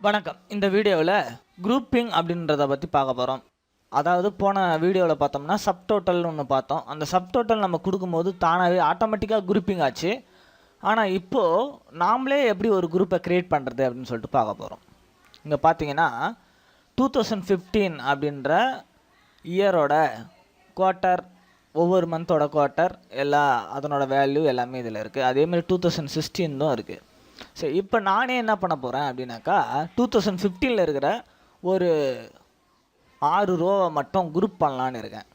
வணக்கம். இந்த வீடியோவில் குரூப்பிங் அப்படின்றத பற்றி பார்க்க போகிறோம். அதாவது போன வீடியோவில் பார்த்தோம்னா சப்டோட்டல்னு ஒன்று பார்த்தோம். அந்த சப்டோட்டல் நம்ம கொடுக்கும்போது தானாகவே ஆட்டோமேட்டிக்காக குரூப்பிங் ஆச்சு. ஆனால் இப்போது நாமளே எப்படி ஒரு குரூப்பை க்ரியேட் பண்ணுறது அப்படின்னு சொல்லிட்டு பார்க்க போகிறோம். இங்கே பார்த்தீங்கன்னா 2015 அப்படின்ற இயரோட குவார்ட்டர், ஒவ்வொரு மந்தோட குவார்ட்டர் அதனோட வேல்யூ எல்லாமே இதில் இருக்குது. அதேமாதிரி 2016 இருக்குது. சரி, இப்போ நானே என்ன பண்ண போகிறேன் அப்படின்னாக்கா 2015 இருக்கிற ஒரு 6 ரோவை மட்டும் குரூப் பண்ணலான்னு இருக்கேன்.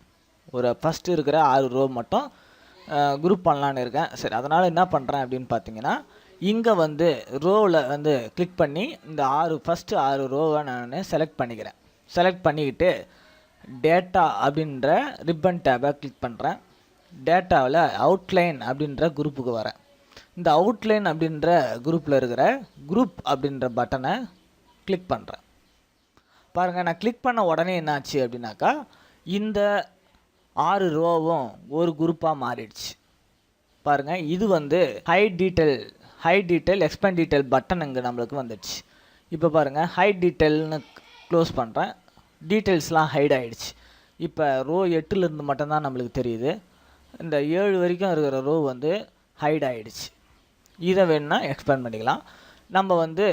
ஒரு ஃபஸ்ட்டு இருக்கிற 6 ரோ மட்டும் குரூப் பண்ணலான்னு இருக்கேன். சரி, அதனால் என்ன பண்ணுறேன் அப்படின்னு பார்த்தீங்கன்னா, இங்கே ரோவில் கிளிக் பண்ணி இந்த ஃபஸ்ட்டு 6 ரோவை நான் செலக்ட் பண்ணிக்கிறேன். செலக்ட் பண்ணிக்கிட்டு டேட்டா அப்படின்ற ரிப்பன் டேபை கிளிக் பண்ணுறேன். டேட்டாவில் அவுட்லைன் அப்படின்ற குரூப்புக்கு வரேன். இந்த அவுட்லைன் அப்படின்ற குரூப்பில் இருக்கிற குரூப் அப்படின்ற பட்டனை கிளிக் பண்ணுறேன். பாருங்கள், நான் கிளிக் பண்ண உடனே என்னாச்சு அப்படின்னாக்கா இந்த 6 ரோவும் ஒரு குரூப்பாக மாறிடுச்சு. பாருங்கள், இது hide detail expand detail button இங்கே நம்மளுக்கு வந்துடுச்சு. இப்போ பாருங்கள், ஹைட் டீட்டெயில்னு க்ளோஸ் பண்ணுறேன். டீட்டெயில்ஸ்லாம் ஹைட் ஆகிடுச்சு. இப்போ ரோ 8லேருந்து மட்டும்தான் நம்மளுக்கு தெரியுது. இந்த 7 வரைக்கும் இருக்கிற ரோ ஹைட் ஆகிடுச்சு. இதை வேணுன்னா எக்ஸ்பேண்ட் பண்ணிக்கலாம். நம்ம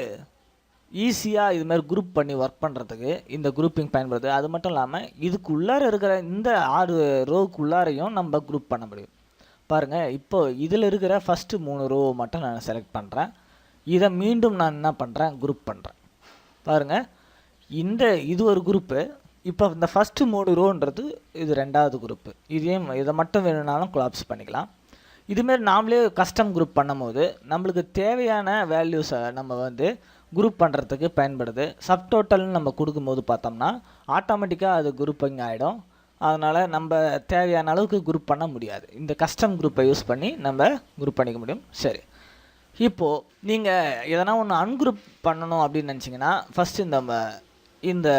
ஈஸியாக இதுமாதிரி குரூப் பண்ணி ஒர்க் பண்ணுறதுக்கு இந்த குரூப்பிங் பயன்படுது. அது மட்டும் இல்லாமல் இதுக்குள்ளார இருக்கிற இந்த 6 ரோவுக்குள்ளாரையும் நம்ம குரூப் பண்ண முடியும். பாருங்கள், இப்போது இதில் இருக்கிற ஃபஸ்ட்டு 3 ரோவை மட்டும் நான் செலக்ட் பண்ணுறேன். இதை மீண்டும் நான் என்ன பண்ணுறேன், குரூப் பண்ணுறேன். பாருங்கள், இது ஒரு குரூப்பு. இப்போ இந்த ஃபஸ்ட்டு 3 ரோன்றது இது 2வது குரூப்பு. இதை மட்டும் வேணும்னாலும் கொலாப்ஸ் பண்ணிக்கலாம். இதுமாரி நாமளே கஸ்டம் குரூப் பண்ணும்போது நம்மளுக்கு தேவையான வேல்யூஸை நம்ம குரூப் பண்ணுறதுக்கு பயன்படுது. சப்டோட்டல்னு நம்ம கொடுக்கும்போது பார்த்தோம்னா ஆட்டோமேட்டிக்காக அது குரூப்பிங் ஆகிடும். அதனால் நம்ம தேவையான அளவுக்கு குரூப் பண்ண முடியாது. இந்த கஸ்டம் குரூப்பை யூஸ் பண்ணி நம்ம குரூப் பண்ணிக்க முடியும். சரி, இப்போது நீங்கள் எதனா ஒன்று அன்குரூப் பண்ணணும் அப்படின்னு நினச்சிங்கன்னா ஃபஸ்ட்டு இந்த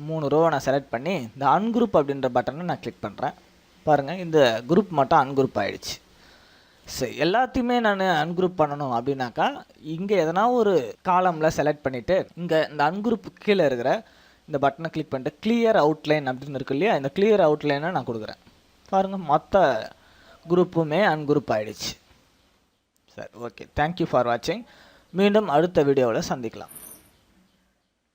3 ரோவை நான் செலக்ட் பண்ணி இந்த அன்குரூப் அப்படின்ற பட்டனை நான் கிளிக் பண்ணுறேன். பாருங்கள், இந்த குரூப் மட்டும் அன்குரூப் ஆகிடுச்சு. சரி, எல்லாத்தையுமே நான் அன்குரூப் பண்ணணும் அப்படின்னாக்கா இங்கே எதனா ஒரு காலமில் செலக்ட் பண்ணிவிட்டு இங்கே இந்த அன்குரூப் கீழே இருக்கிற இந்த பட்டனை கிளிக் பண்ணிட்டு கிளியர் அவுட்லைன் அப்படின்னு இருக்கு இல்லையா, இந்த கிளியர் அவுட்லைனை நான் கொடுக்குறேன். பாருங்கள், மொத்த குரூப்புமே அன்குரூப் ஆகிடுச்சு. சரி, ஓகே, தேங்க்யூ ஃபார் வாட்சிங். மீண்டும் அடுத்த வீடியோவில் சந்திக்கலாம்.